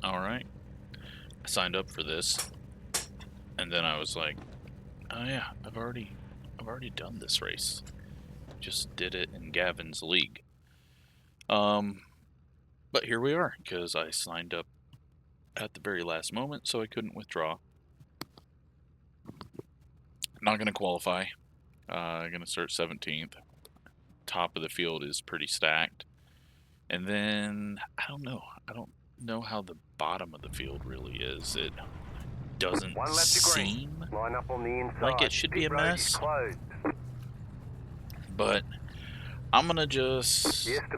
alright. I signed up for this, and then I was like, oh yeah, I've already done this race. Just did it in Gavin's league. But here we are, because I signed up at the very last moment, so I couldn't withdraw. Not going to qualify. Going to start 17th. Top of the field is pretty stacked. And then, I don't know how the bottom of the field really is. It doesn't seem Line up on the inside. like it should be a mess. But I'm going to just take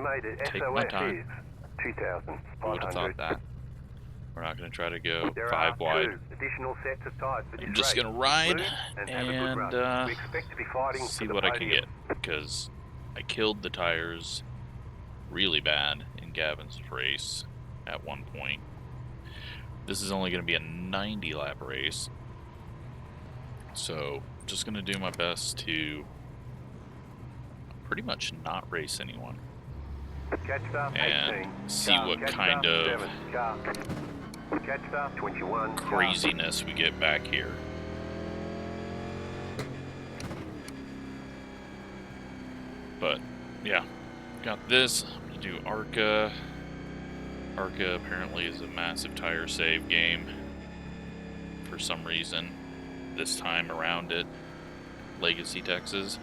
my time. Who would have thought that? We're not going to try to go 5 wide. I'm just going to ride and see what I can get, because I killed the tires really bad in Gavin's race at one point. This is only going to be a 90 lap race, so I'm just going to do my best to pretty much not race anyone and see what kind of craziness we get back here. But yeah, got this. I'm gonna do ARCA. ARCA apparently is a massive tire save game for some reason. This time around it, Legacy, Texas.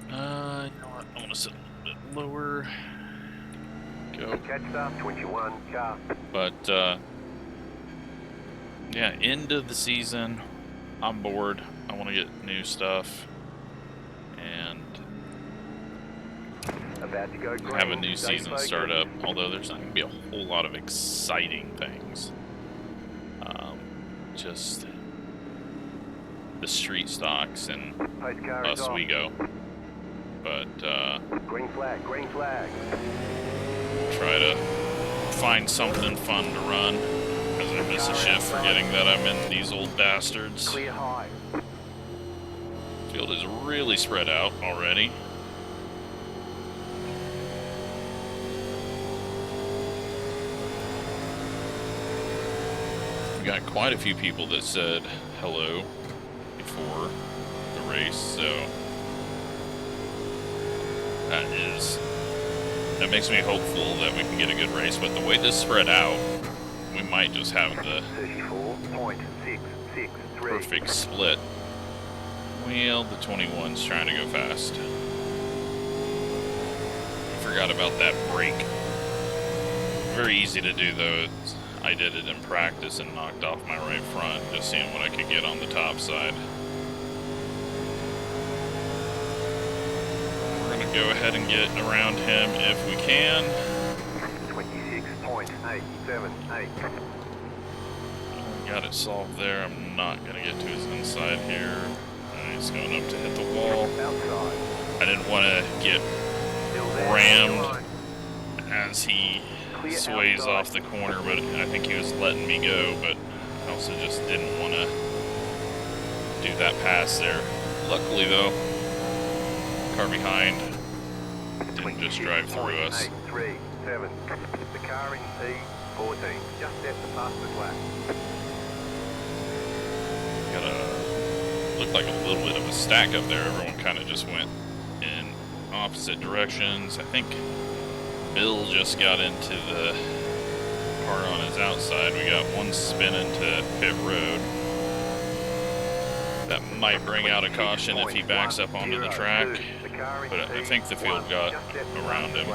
You know what? I want to sit a little bit lower. Go. But yeah, end of the season. I'm bored. I want to get new stuff and have a new season start up. Although there's not going to be a whole lot of exciting things. Just the street stocks and Oswego. But green flag. Try to find something fun to run, because I miss a shift forgetting that I'm in these old bastards. Field is really spread out already. We got quite a few people that said hello before the race, so that makes me hopeful that we can get a good race. But the way this spread out, we might just have the perfect split. Well, the 21's trying to go fast. I forgot about that brake. Very easy to do though. I did it in practice and knocked off my right front, just seeing what I could get on the top side. We're going to go ahead and get around him if we can. 26.878. Got it solved there. I'm not going to get to his inside here. He's going up to hit the wall. I didn't want to get rammed as he sways off the corner, but I think he was letting me go, but I also just didn't want to do that pass there. Luckily though, car behind didn't just drive through us. 837. The car in P14 just at the fastest lap. Got a looked like a little bit of a stack up there. Everyone kind of just went in opposite directions. I think Bill just got into the car on his outside. We got one spin into pit road. That might bring out a caution if he backs up onto the track, but I think the field got around him.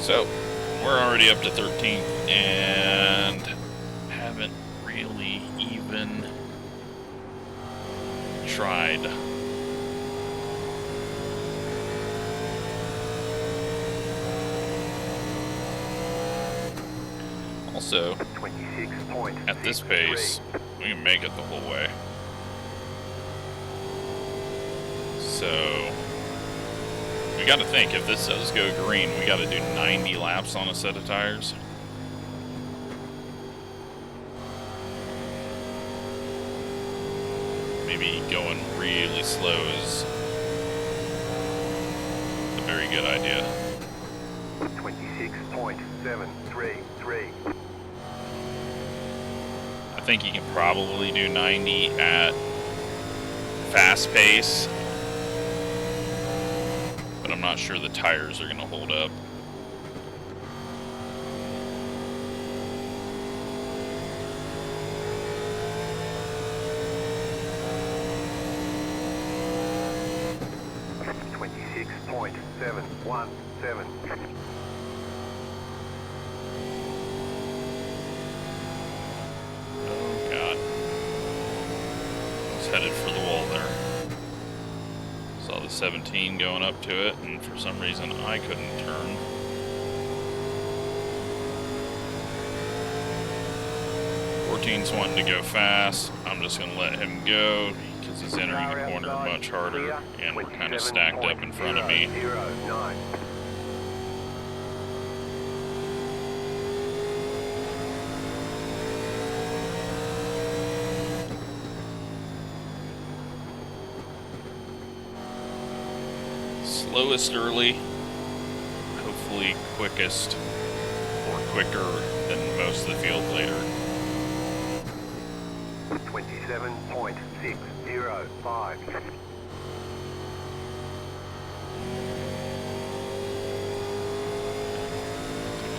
So, we're already up to 13th and haven't really even tried. Also, at this pace, we can make it the whole way. So, we gotta think, if this does go green, we gotta do 90 laps on a set of tires. Maybe going really slow is a very good idea. 26.733. I think you can probably do 90 at fast pace, but I'm not sure the tires are going to hold up. Oh god. I was headed for the wall there. Saw the 17 going up to it, and for some reason I couldn't turn. Fourteen's wanting to go fast. I'm just going to let him go because he's entering the corner much harder, and we're kind of stacked up in front of me. Slowest early, hopefully quickest or quicker than most of the field later. 27.605.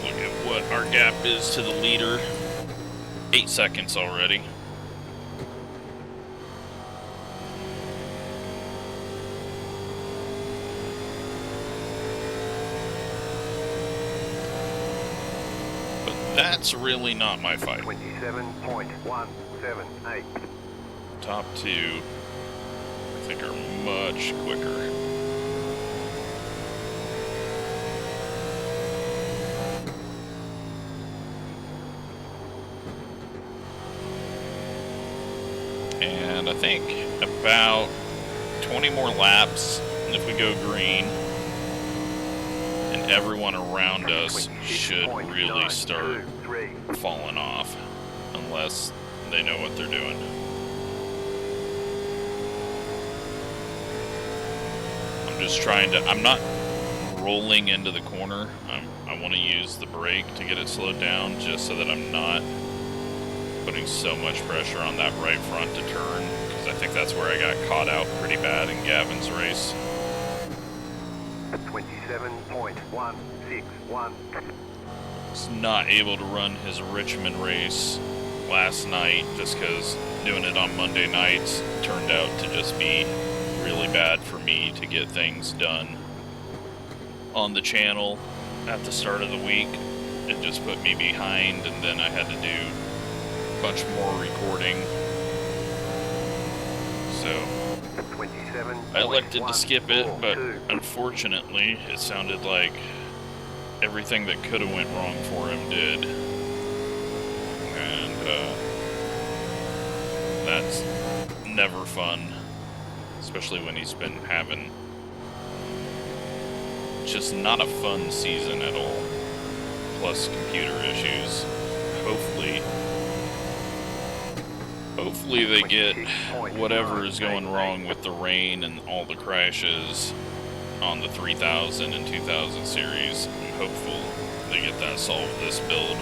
Look at what our gap is to the leader. 8 seconds already. That's really not my fight. 27.178. Top two, I think, are much quicker. And I think about 20 more laps, and if we go green, and everyone around us should really start falling off, unless they know what they're doing. I'm just trying to, I'm not rolling into the corner. I want to use the brake to get it slowed down, just so that I'm not putting so much pressure on that right front to turn, because I think that's where I got caught out pretty bad in Gavin's race. 27.161. Was not able to run his Richmond race last night just because doing it on Monday nights turned out to just be really bad for me to get things done on the channel at the start of the week. It just put me behind, and then I had to do a bunch more recording. So I elected to skip it, but unfortunately it sounded like everything that could have went wrong for him did. And that's never fun, especially when he's been having just not a fun season at all, plus computer issues. Hopefully they get whatever is going wrong with the rain and all the crashes on the 3000 and 2000 series. I'm hopeful they get that solved this build,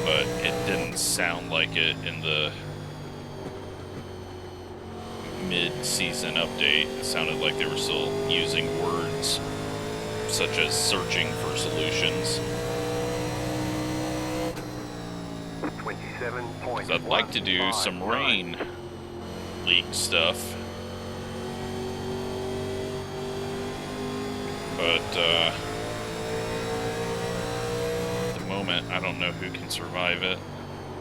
but it didn't sound like it in the mid-season update. It sounded like they were still using words such as searching for solutions. 'Cause I'd like to do some rain leak stuff, but at the moment I don't know who can survive it.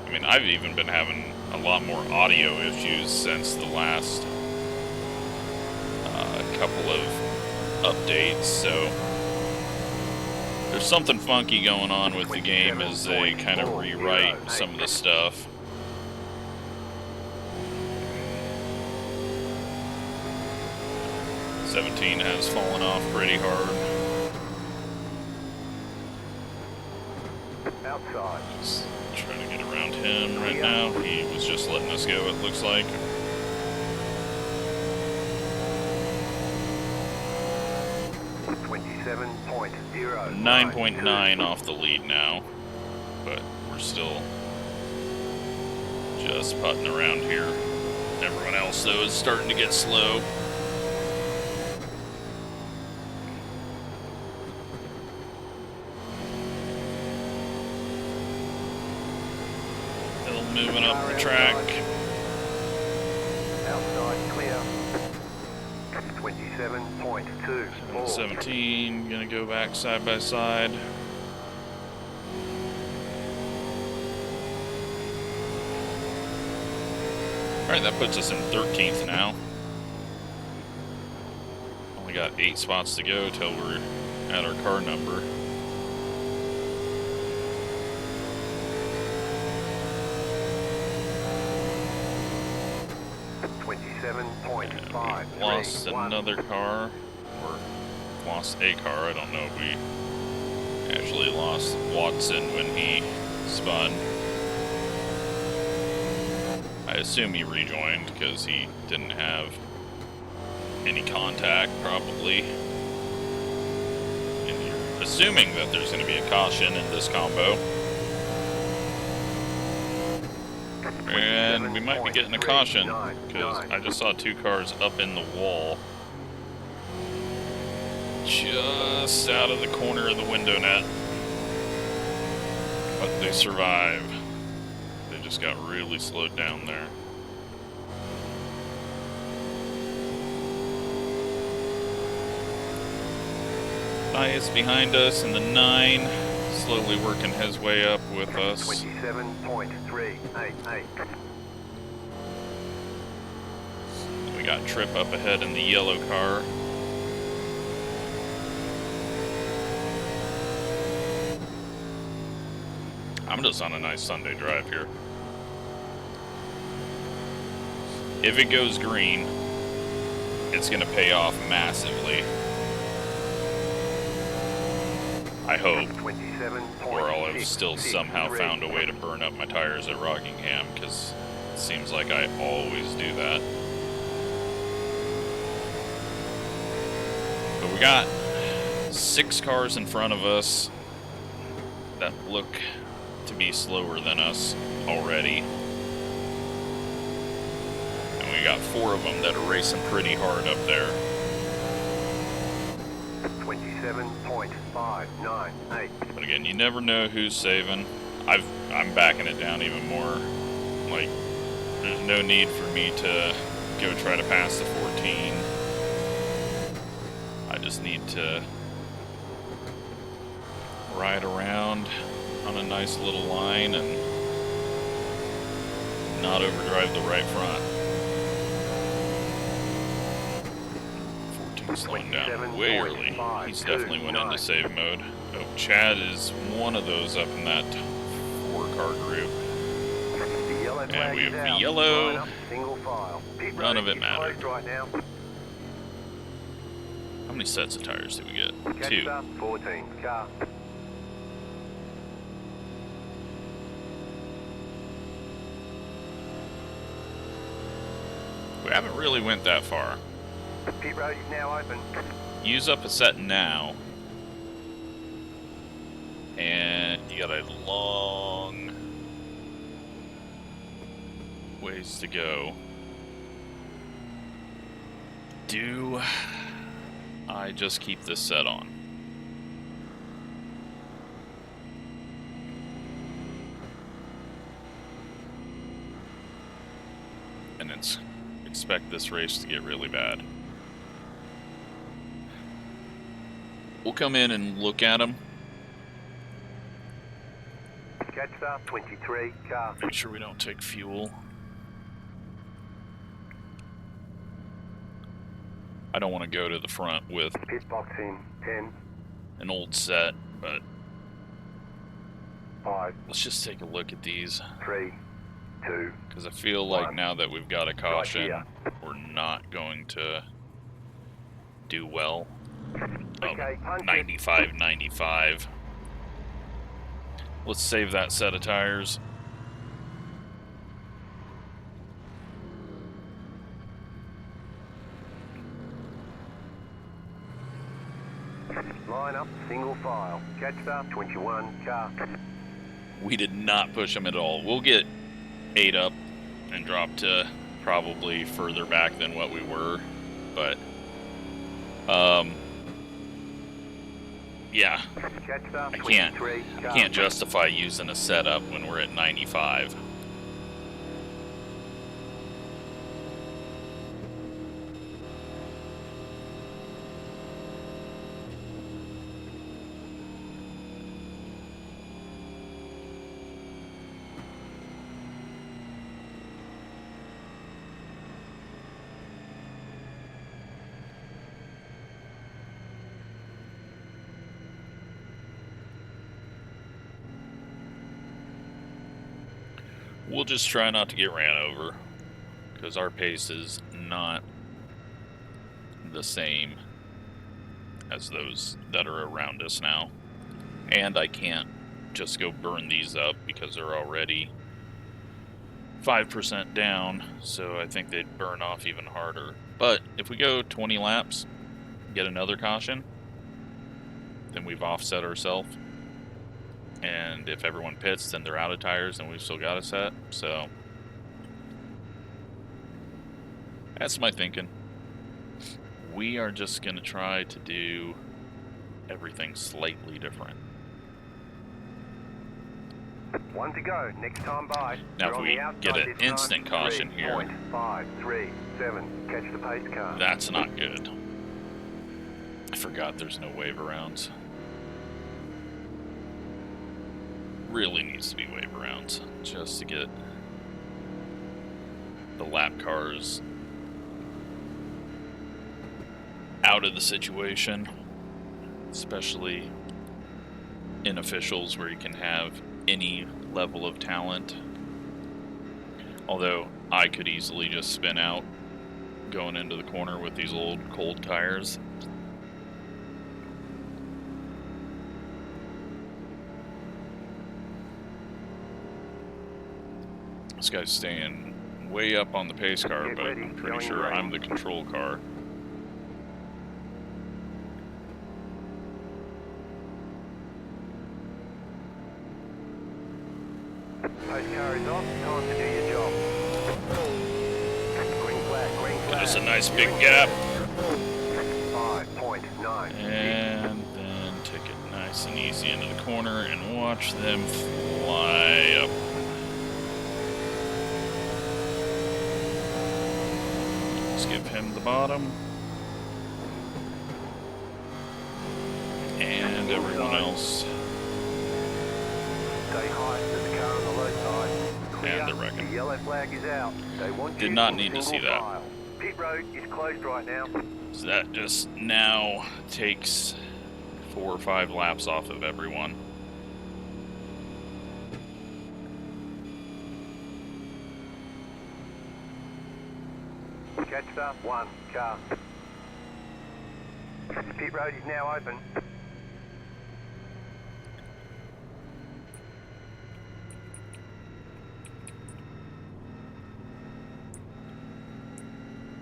I mean, I've even been having a lot more audio issues since the last couple of updates, so there's something funky going on with the game as they kind of rewrite some of the stuff. '17 has fallen off pretty hard. Just trying to get around him right now. He was just letting us go, it looks like. 9.9 off the lead now, but we're still just putting around here. Everyone else, though, is starting to get slow. Still moving up the track. Outside clear. 27.2. 17, gonna go back side by side. Alright, that puts us in 13th now. Only got 8 spots to go till we're at our car number. We lost another car, or lost a car. I don't know if we actually lost Watson when he spun. I assume he rejoined because he didn't have any contact, probably. And you're assuming that there's going to be a caution in this combo. And we might be getting a caution, because I just saw 2 cars up in the wall. Just out of the corner of the window net. But they survive. They just got really slowed down there. Nias behind us in the 9. Slowly working his way up with us. 27.388. We got Trip up ahead in the yellow car. I'm just on a nice Sunday drive here. If it goes green, it's going to pay off massively. I hope. Or I'll have still somehow found a way to burn up my tires at Rockingham, because it seems like I always do that. But we got 6 cars in front of us that look to be slower than us already. And we got 4 of them that are racing pretty hard up there. 27.598. But again, you never know who's saving. I'm backing it down even more. Like, there's no need for me to go try to pass the 14. I just need to ride around on a nice little line and not overdrive the right front. 14 slowing down way early. He's definitely went into save mode. Oh, Chad is one of those up in that 4-car group. And we have the yellow. None of it mattered. How many sets of tires did we get? 2. 14 car. We haven't really went that far. Pit road is now open. Use up a set now. And you got a long ways to go. Do I just keep this set on? And expect this race to get really bad. We'll come in and look at them. Catch up 23 car. Make sure we don't take fuel. I don't want to go to the front with Pit box in 10. an old set, but 5. let's just take a look at these. 3, 2. Because I feel like 1. now that we've got a caution, Right we're not going to do well. Okay, 95, 95. Let's save that set of tires. Line single file. Catch up, 21 car. We did not push them at all. We'll get 8 up and drop to probably further back than what we were, but yeah, I can't justify using a setup when we're at 95. We'll just try not to get ran over, because our pace is not the same as those that are around us now. And I can't just go burn these up because they're already 5% down, so I think they'd burn off even harder. But if we go 20 laps, get another caution, then we've offset ourselves. And if everyone pits, then they're out of tires and we've still got a set. So that's my thinking. We are just going to try to do everything slightly different. One to go, next time by. Now if we get an instant caution here, 537, catch the pace car. That's not good. I forgot there's no wave arounds. Really needs to be wave arounds just to get the lap cars out of the situation, especially in officials where you can have any level of talent. Although I could easily just spin out going into the corner with these old cold tires. This guy's staying way up on the pace car, but I'm pretty sure I'm the control car. Pace car is off, time to do your job. Green flag, green flag. That's a nice big gap. 5.9. And then take it nice and easy into the corner and watch them fly up. Give him the bottom, and everyone else. Stay high to the car on the low side. And the wrecking. The yellow flag is out. They want Did not need to see that. File. Pit road is closed right now. So that just now takes 4 or 5 laps off of everyone. Catch up, 1 car. Pit road is now open.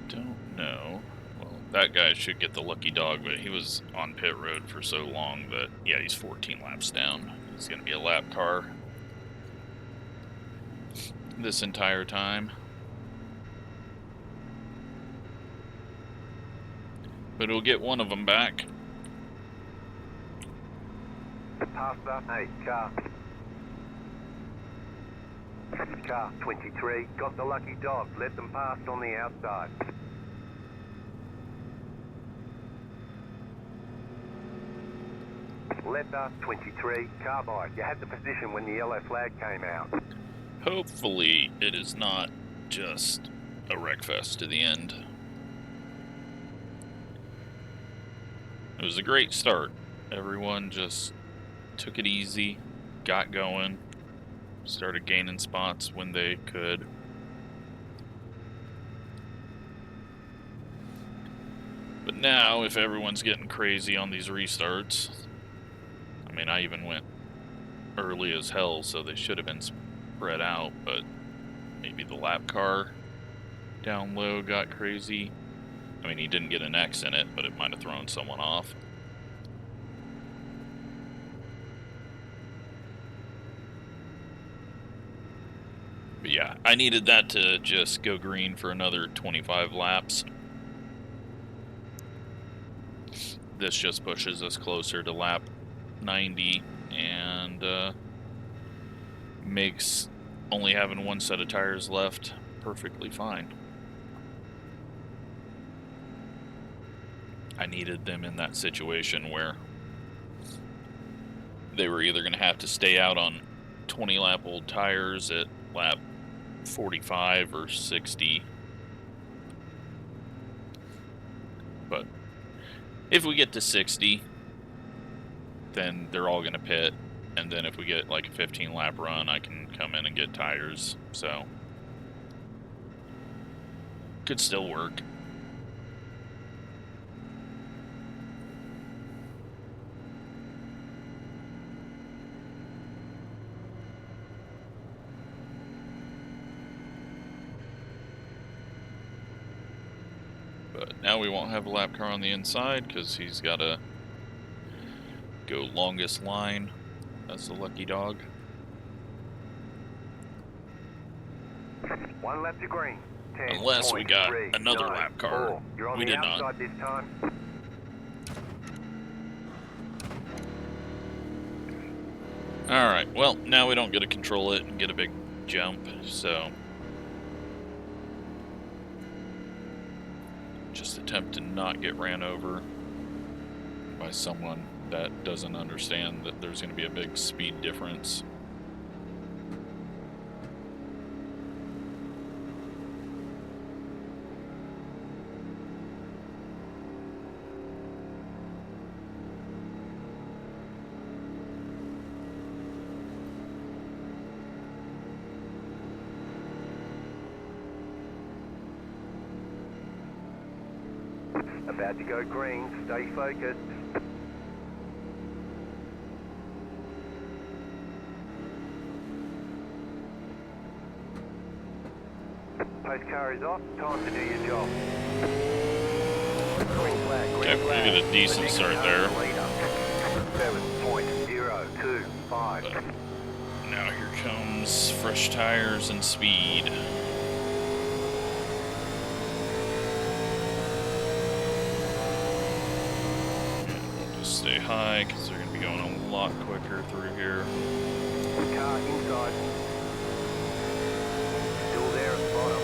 Don't know. Well, that guy should get the lucky dog, but he was on pit road for so long that, yeah, he's 14 laps down. He's going to be a lap car this entire time. But it'll get one of them back. Pass up, 8 car. Car 23, got the lucky dog. Let them pass on the outside. Letter 23, car by. You had the position when the yellow flag came out. Hopefully it is not just a wreckfest to the end. It was a great start. Everyone just took it easy, got going, started gaining spots when they could. But now, if everyone's getting crazy on these restarts, I mean, I even went early as hell, so they should have been spread out, but maybe the lap car down low got crazy. I mean, he didn't get an X in it, but it might have thrown someone off. I needed that to just go green for another 25 laps. This just pushes us closer to lap 90 and makes only having one set of tires left perfectly fine. I needed them in that situation where they were either going to have to stay out on 20 lap old tires at lap 45 or 60. But if we get to 60, then they're all going to pit. And then if we get like a 15 lap run, I can come in and get tires. So, could still work. But now we won't have a lap car on the inside because he's got to go longest line as the lucky dog. One lap to green. Unless we got another lap car. We did not. This time. Alright, well, now we don't get to control it and get a big jump, so just attempt to not get ran over by someone that doesn't understand that there's going to be a big speed difference. About to go green, stay focused. Post car is off, time to do your job. Green flag, green Okay, we get a decent start there. 7.025. Now here comes fresh tires and speed. Stay high because they're going to be going a lot quicker through here. Car inside. Still there at the bottom.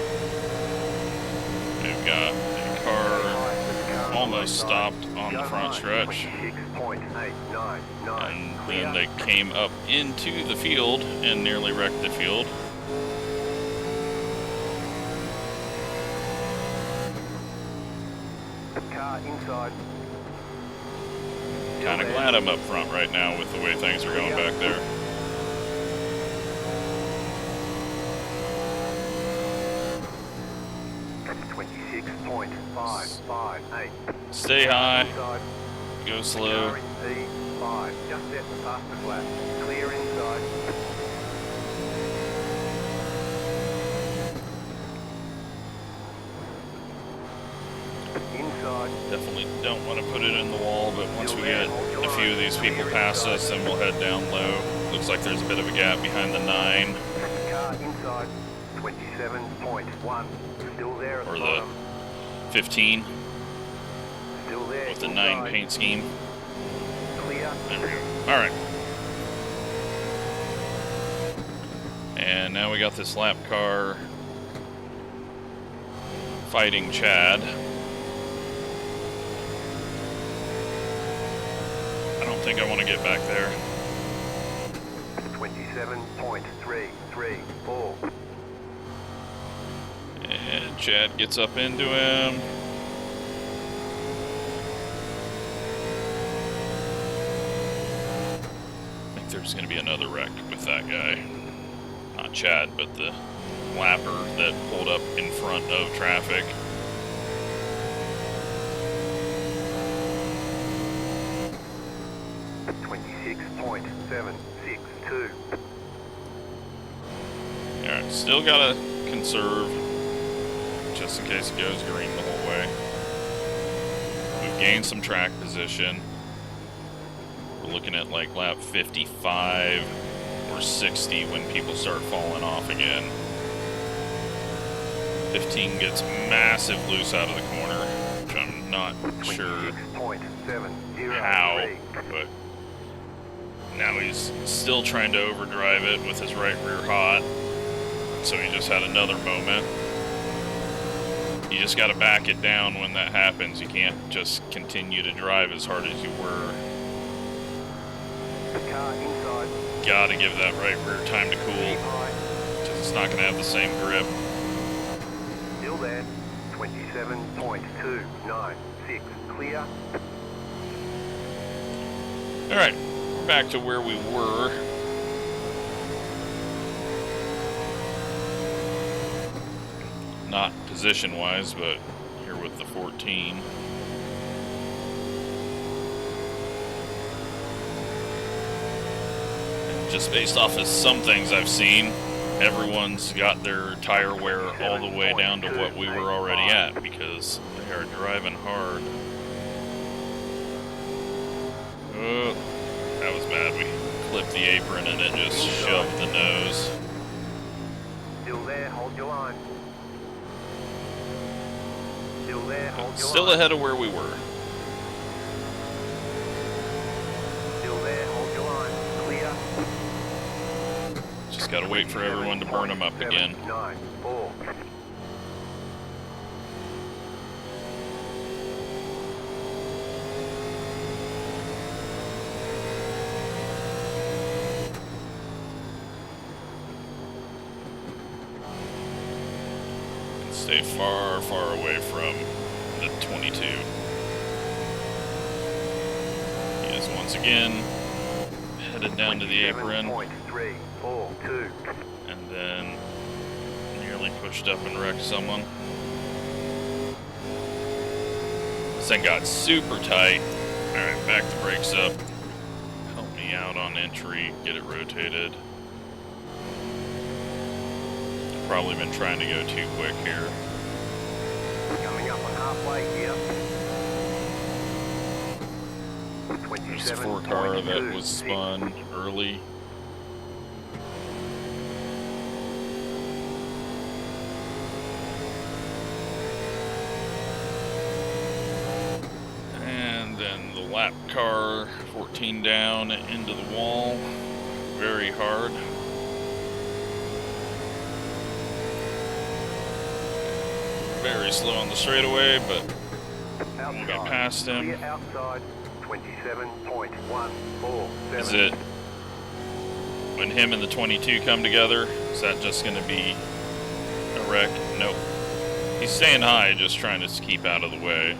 We've got a car almost stopped on the front stretch. 26.899. And then they came up into the field and nearly wrecked the field. Car inside. Kind of glad I'm up front right now with the way things are going back there. Stay high. Go slow. Just set the fastest lap. Clear inside. Definitely don't want to put it in the wall, but once we get a few of these people past us, then we'll head down low. Looks like there's a bit of a gap behind the 9. Car inside, 27.1. Still there at or the the bottom. 15 Still there with the inside. 9 paint scheme. Clear. There we go. Alright. And now we got this lap car fighting Chad. I don't think I want to get back there. 27.334. And Chad gets up into him. I think there's going to be another wreck with that guy. Not Chad, but the lapper that pulled up in front of traffic. .762. Alright, still gotta conserve just in case it goes green the whole way. We've gained some track position. We're looking at like lap 55 or 60 when people start falling off again. 15 gets massive loose out of the corner, which I'm not sure how, but now he's still trying to overdrive it with his right rear hot, so he just had another moment. You just got to back it down when that happens. You can't just continue to drive as hard as you were. Got to give that right rear time to cool, because it's not going to have the same grip. Still there. 27.296. Clear. Alright, we're back to where we were. Not position-wise, but here with the 14. And just based off of some things I've seen, everyone's got their tire wear all the way down to what we were already at, because they are driving hard. Oh, that was bad. We clipped the apron and it just shoved the nose. Still there, hold your line. Still there, hold your Still line. ahead of where we were. Still there, hold your line. Clear. Just gotta wait for everyone to burn them up again. 7.94. Stay far, far away from the 22. He is once again headed down to the apron. 27.342. And then nearly pushed up and wrecked someone. This thing got super tight. Alright, back the brakes up. Help me out on entry, get it rotated. Probably been trying to go too quick here. Coming up on halfway here. There's a 4-car that was spun early. And then the lap car, 14 down into the wall. Very hard. Very slow on the straightaway, but we got past him. Outside, 27.147. Is it when him and the 22 come together? Is that just going to be a wreck? Nope. He's staying high, just trying to keep out of the way.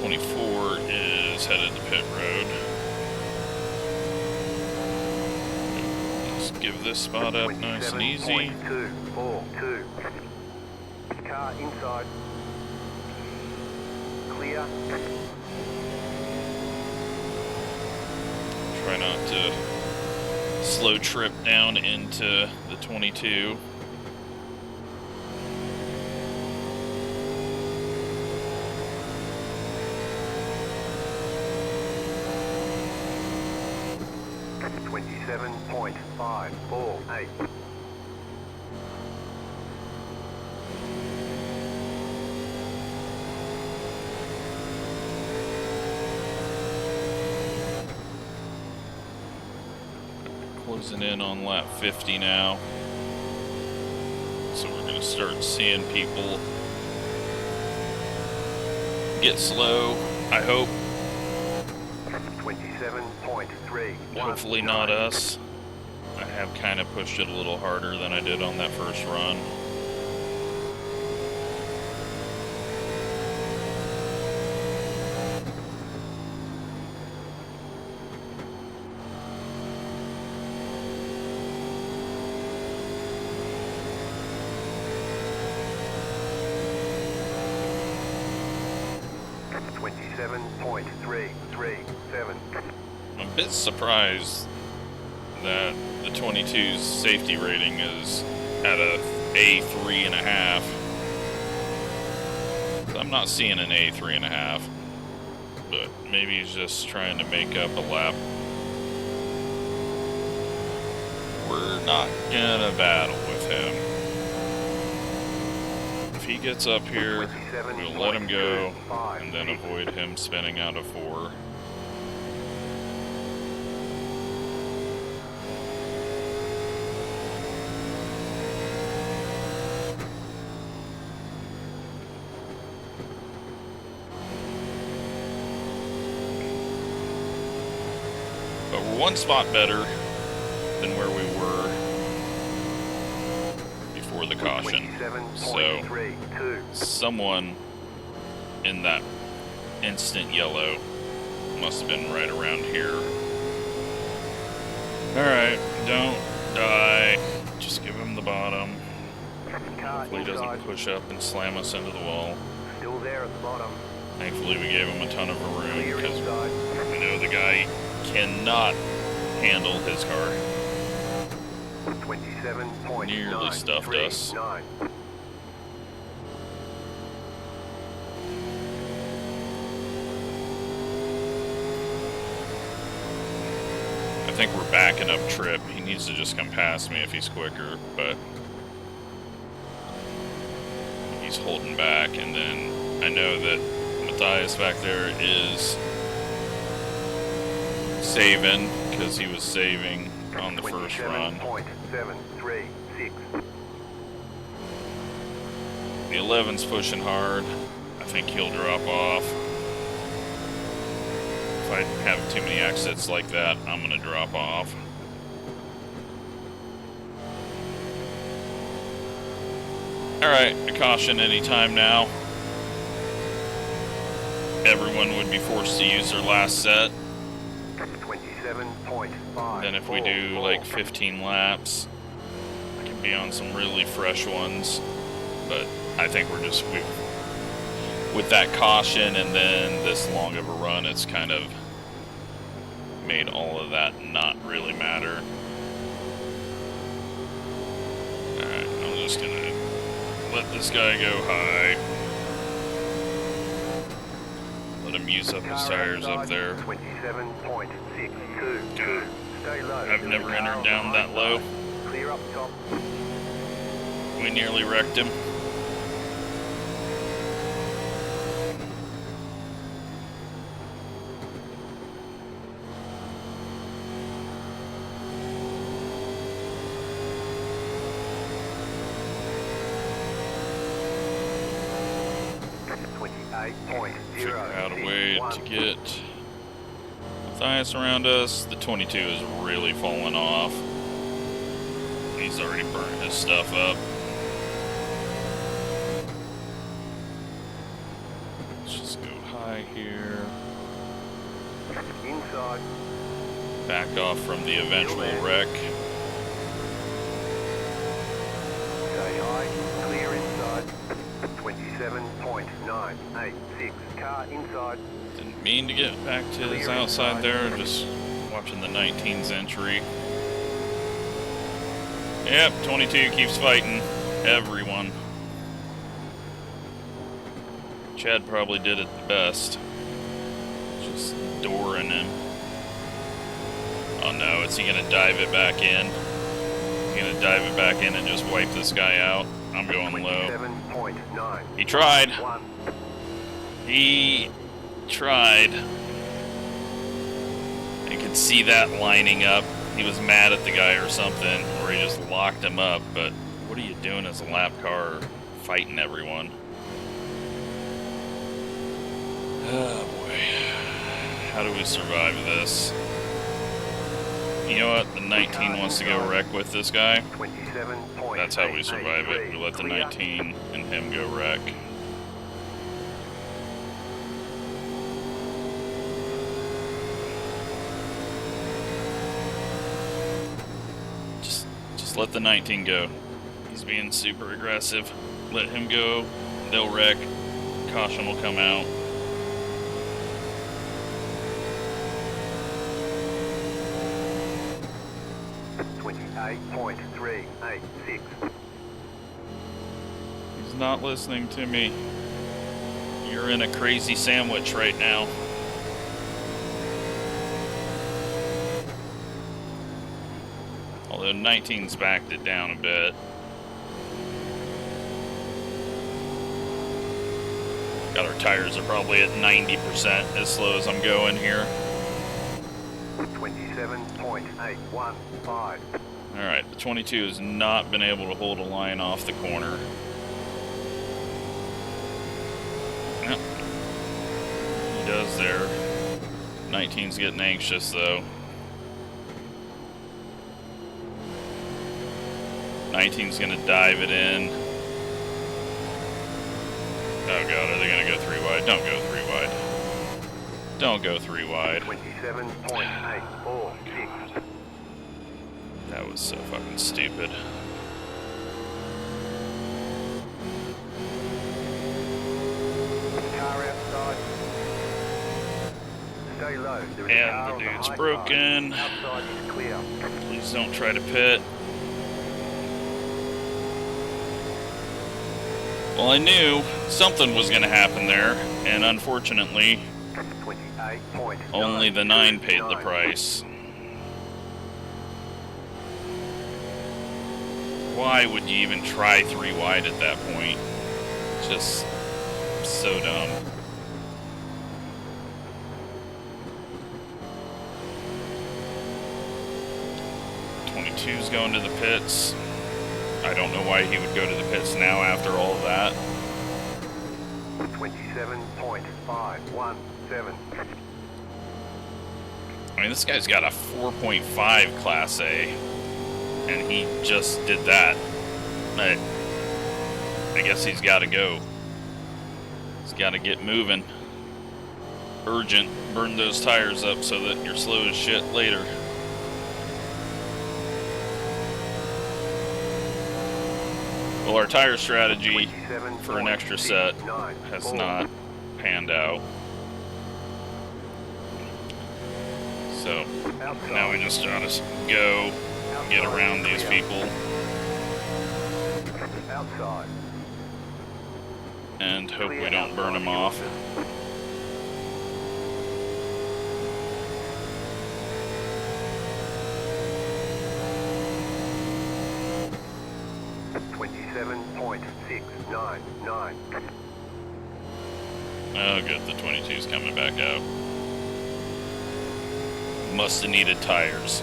24 is headed to pit road. Give this spot up nice and easy. 27.242. Car inside. Clear. Try not to slow trip down into the 22. .548. Closing in on lap 50 now. So we're going to start seeing people get slow, I hope. 27.3. Hopefully not us. I have kind of pushed it a little harder than I did on that first run. I'm a bit surprised that the 22's safety rating is at a A3.5. I'm not seeing an A3.5, but maybe he's just trying to make up a lap we're not gonna battle with him. If he gets up here, we'll let him go, and then avoid him spinning out of 4. But we're 1 spot better than where we were before the caution. So someone in that instant yellow must have been right around here. Alright, don't die. Just give him the bottom. Hopefully he doesn't push up and slam us into the wall. Still there at the bottom. Thankfully we gave him a ton of room because we know the guy cannot handle his car. 27.939. Nearly stuffed us. I think we're backing up Trip. He needs to just come past me if he's quicker, but he's holding back, and then I know that Matthias back there is saving because he was saving on the first run. 27.736. The 11's pushing hard. I think he'll drop off. If I have too many exits like that, I'm gonna drop off. Alright, a caution anytime now. Everyone would be forced to use their last set. 27.5. Then if we do like 15 laps, I can be on some really fresh ones. But I think we're just, with that caution and then this long of a run, it's kind of made all of that not really matter. Alright, I'm just gonna let this guy go high. Let him use up his tires up there. 27.622. Stay low. I've never entered down that low. Clear up top. We nearly wrecked him. Figure out a way to get Matthias around us. The 22 is really falling off. He's already burnt his stuff up. Let's just go high here. Inside. Back off from the eventual wreck. Stay high. Clear inside. 27.986. Car inside. Didn't mean to get back to his outside there, just watching the 19's entry. Yep, 22 keeps fighting everyone. Chad probably did it the best. Just dooring him. Oh no, is he gonna dive it back in? He's gonna dive it back in and just wipe this guy out. I'm going low. 27.9. He tried. He tried. You could see that lining up. He was mad at the guy or something, or he just locked him up. But what are you doing as a lap car fighting everyone? Oh boy. How do we survive this? You know what? The 19 wants to go wreck with this guy. That's how we survive it. We let the 19 and him go wreck. Just let the 19 go. He's being super aggressive. Let him go. They'll wreck. Caution will come out. .386. He's not listening to me. You're in a crazy sandwich right now. Although 19's backed it down a bit. God, our tires are probably at 90% as slow as I'm going here. 27.815. Alright, the 22 has not been able to hold a line off the corner. Yep. He does there. 19's getting anxious though. 19's gonna dive it in. Oh god, are they gonna go 3 wide? Don't go 3 wide. Don't go 3 wide. 27.846. That was so fucking stupid. Car outside. Stay low. There is a And car the on dude's high broken. side. Outside is clear. Please don't try to pit. Well, I knew something was going to happen there, and unfortunately, 28.9. only the 9 paid the price. Why would you even try 3 wide at that point? Just so dumb. .22's going to the pits. I don't know why he would go to the pits now after all of that. 27.517. I mean, this guy's got a 4.5 Class A, and he just did that. I guess he's got to go. He's got to get moving. Urgent. Burn those tires up so that you're slow as shit later. Well, our tire strategy for an extra set has not panned out. So now we just gotta go get around these people and hope we don't burn them off. Oh, good. The 22's coming back out. Must have needed tires.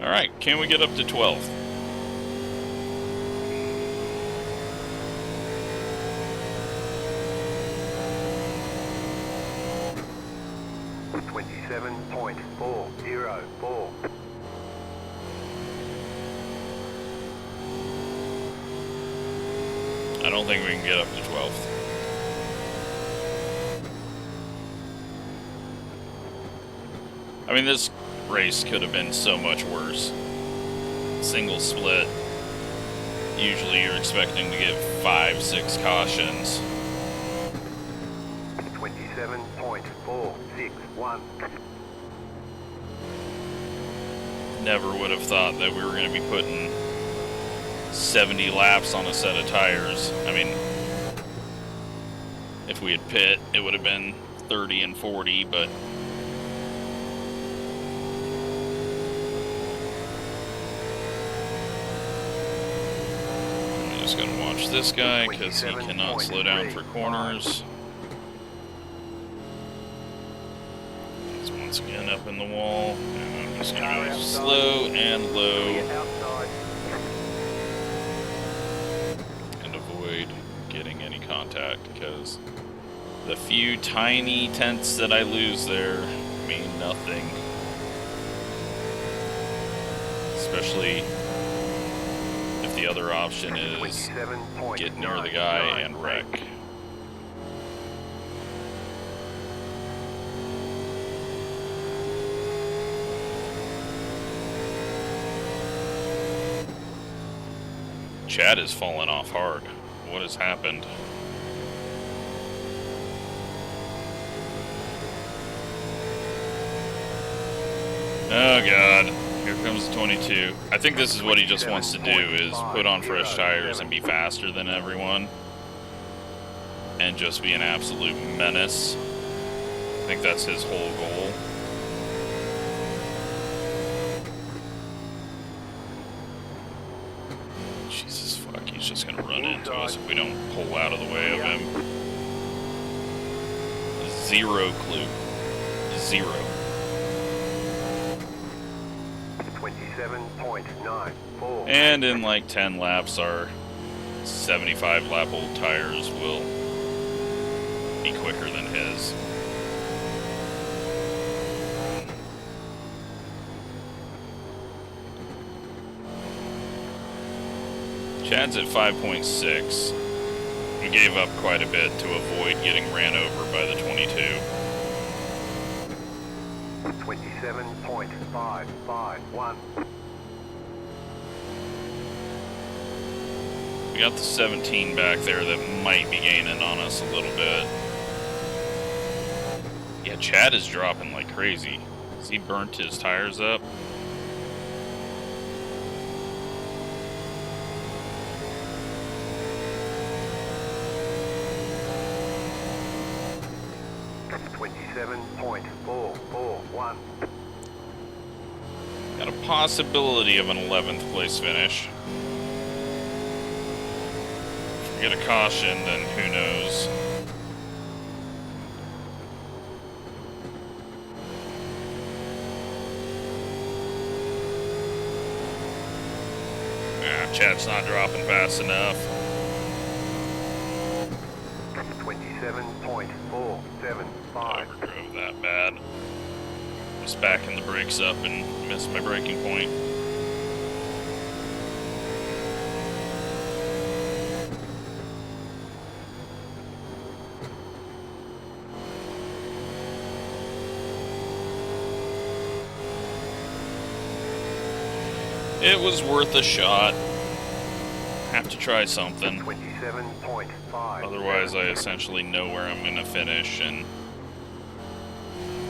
Alright, can we get up to 12th? I don't think we can get up to 12th. I mean, this race could have been so much worse. Single split. Usually you're expecting to get 5-6 cautions. 27.461. Never would have thought that we were going to be putting 70 laps on a set of tires. I mean, if we had pit, it would have been 30 and 40, but I'm just going to watch this guy because he cannot slow down for corners. He's once again up in the wall, and I'm just going to go slow and low. Getting any contact, because the few tiny tenths that I lose there mean nothing. Especially if the other option is get near the guy and wreck. Chad is falling off hard. What has happened? Oh god, here comes the 22. I think this is what he just wants to do, is put on fresh tires and be faster than everyone. And just be an absolute menace. think that's his whole goal. Jesus fuck, he's just gonna run into us if we don't pull out of the way of him. Zero clue. Zero. 27.94. And in like 10 laps, our 75 lap old tires will be quicker than his. Chad's at 5.6. We gave up quite a bit to avoid getting ran over by the 22. 27.551. We got the 17 back there that might be gaining on us a little bit. Yeah, Chad is dropping like crazy. Has he burnt his tires up? .441. Got a possibility of an 11th place finish. If we get a caution, then who knows? Chad's not dropping fast enough. 27.475. Overdrove that bad. Just backing the brakes up and missed my braking point. It was worth a shot. Have to try something. 27.5. Otherwise, I essentially know where I'm going to finish, and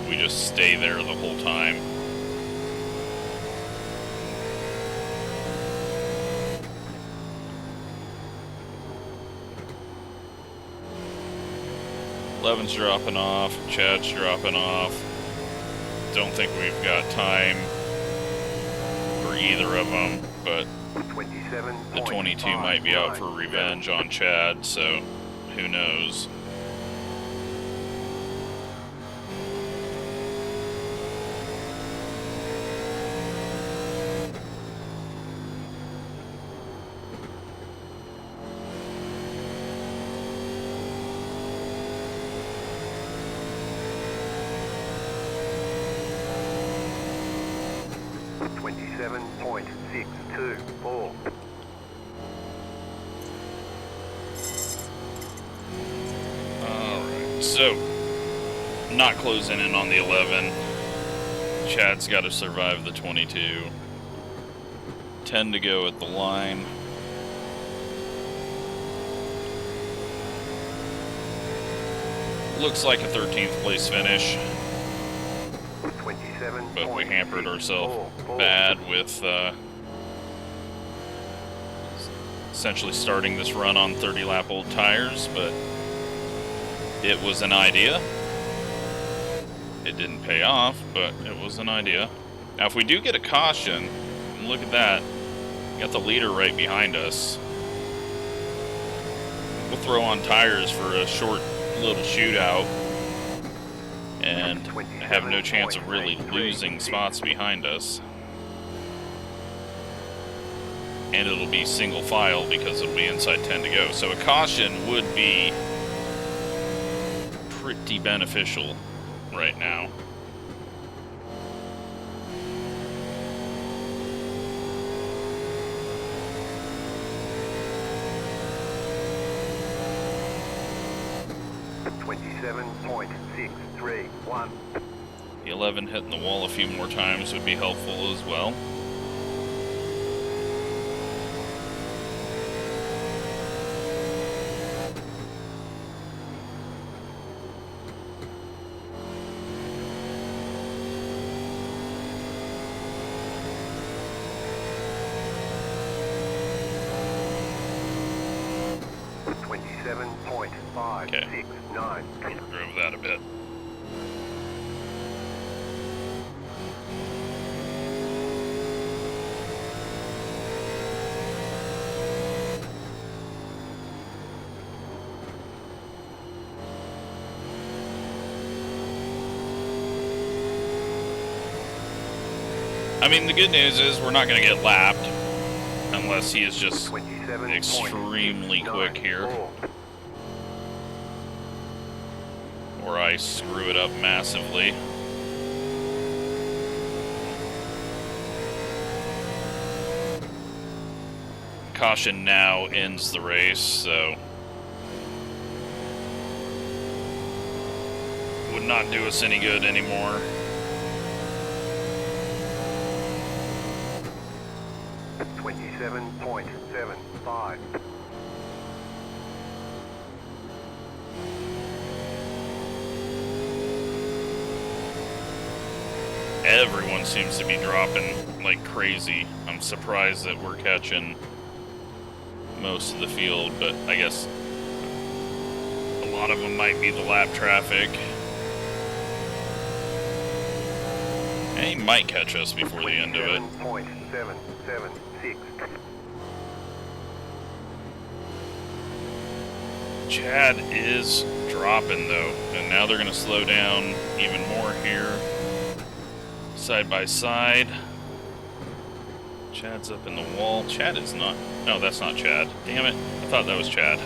we just stay there the whole time. Levin's dropping off. Chad's dropping off. Don't think we've got time for either of them, but the 22 might be out for revenge on Chad, so who knows. So, not closing in on the 11. Chad's got to survive the 22. 10 to go at the line. Looks like a 13th place finish. But we hampered ourselves bad with essentially starting this run on 30 lap old tires, but it was an idea. It didn't pay off, but it was an idea. Now, if we do get a caution, and look at that, we got the leader right behind us. We'll throw on tires for a short little shootout and have no chance of really losing spots behind us. And it'll be single file because it'll be inside 10 to go. So a caution would be pretty beneficial right now. .631. The 11 hitting the wall a few more times would be helpful as well. Okay. Drove that a bit. I mean, the good news is we're not going to get lapped unless he is just extremely quick here. Or I screw it up massively. Caution now ends the race, so would not do us any good anymore. .75. Everyone seems to be dropping like crazy. I'm surprised that we're catching most of the field, but I guess a lot of them might be the lap traffic. And he might catch us before the end of it. Chad is dropping though, and now they're going to slow down even more here. Side by side. Chad's up in the wall. Chad is not. No, that's not Chad. Damn it. I thought that was Chad.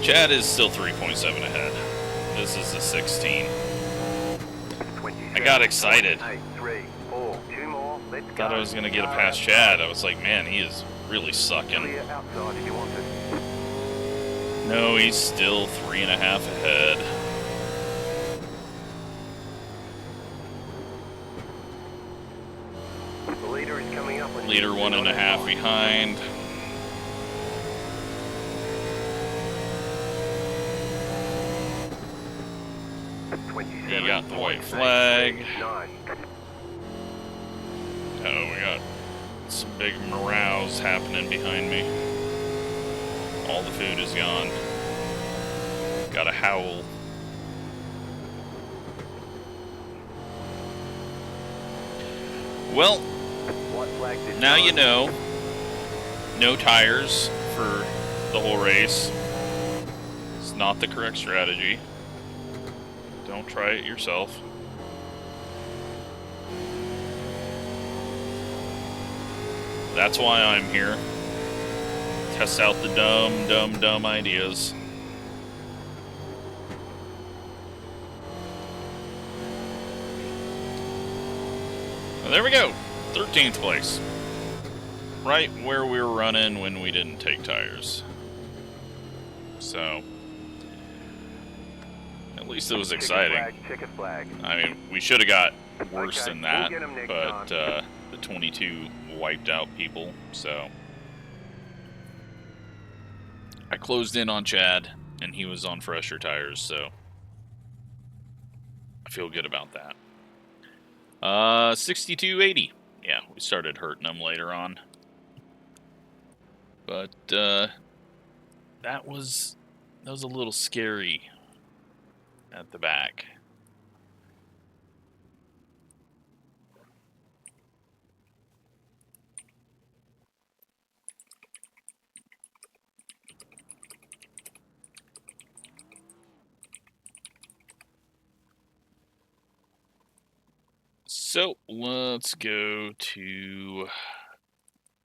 Chad is still 3.7 ahead. This is a 16. I got excited. Thought I was going to get it past Chad. I was like, man, he is really sucking. No, he's still 3.5 ahead. Leader 1.5 behind. He got the white flag. Oh, we got some big morales happening behind me. All the food is gone. Got a howl. Well, now you know. No tires for the whole race. It's not the correct strategy. Don't try it yourself. That's why I'm here. Test out the dumb ideas. Well, there we go. 13th place. Right where we were running when we didn't take tires. So, at least it was exciting. I mean, we should have got worse than that, but the 22 wiped out people, so. I closed in on Chad, and he was on fresher tires, so I feel good about that. 62.80. Yeah, we started hurting them later on. But that was a little scary at the back. So let's go to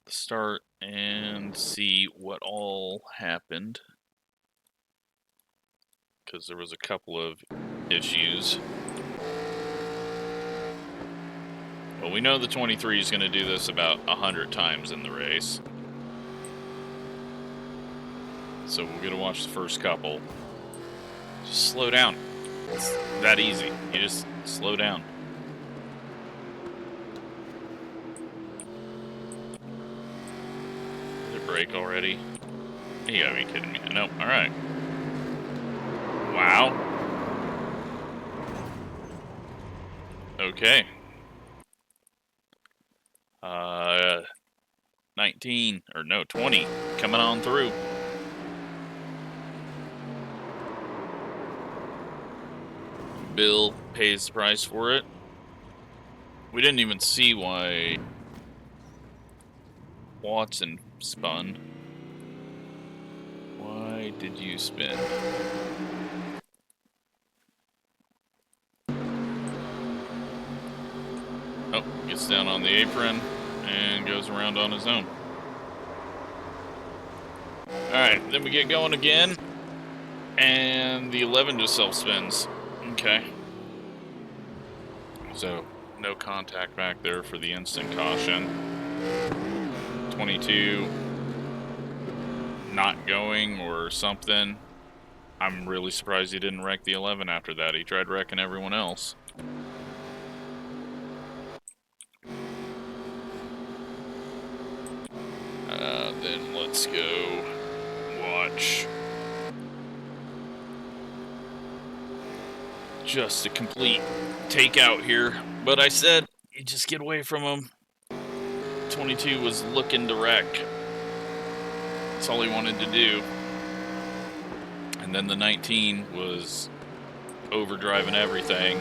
the start and see what all happened, because there was a couple of issues. Well, we know the 23 is going to do this about 100 times in the race. So we're going to watch the first couple. Just slow down. It's that easy. You just slow down. Break already? You gotta be kidding me. Nope, alright. Wow. Okay. 19, or no, 20, coming on through. bill pays the price for it. We didn't even see why Watson spun. Why did you spin? Oh, gets down on the apron and goes around on his own. Alright, then we get going again, and the 11 just self-spins. Okay. So, no contact back there for the instant caution. 22 not going or something. I'm really surprised he didn't wreck the 11 after that. He tried wrecking everyone else. Then let's go watch just a complete takeout here. But I said, you just get away from him. 22 was looking to wreck. That's all he wanted to do. And then the 19 was overdriving everything.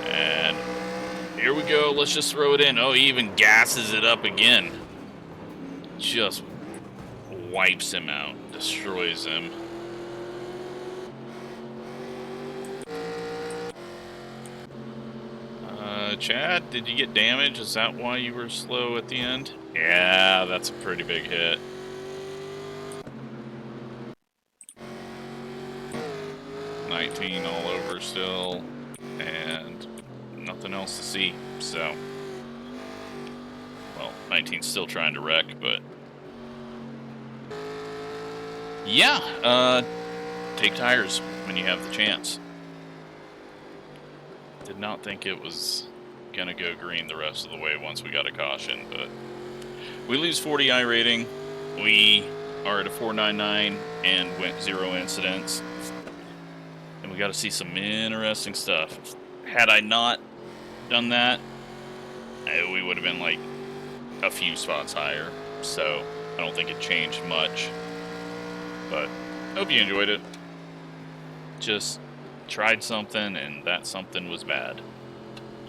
And here we go. Let's just throw it in. Oh, he even gasses it up again. Just wipes him out. Destroys him. Chad, did you get damaged? Is that why you were slow at the end? Yeah, that's a pretty big hit. $19 all over still, and nothing else to see, so. Well, 19's still trying to wreck, but. Yeah, take tires when you have the chance. Did not think it was gonna go green the rest of the way once we got a caution, but we lose 40 I rating. We are at a 499 and went 0 incidents. And we got to see some interesting stuff. Had I not done that, we would have been like a few spots higher. So I don't think it changed much. But hope you enjoyed it. Just tried something and that something was bad.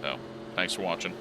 So thanks for watching.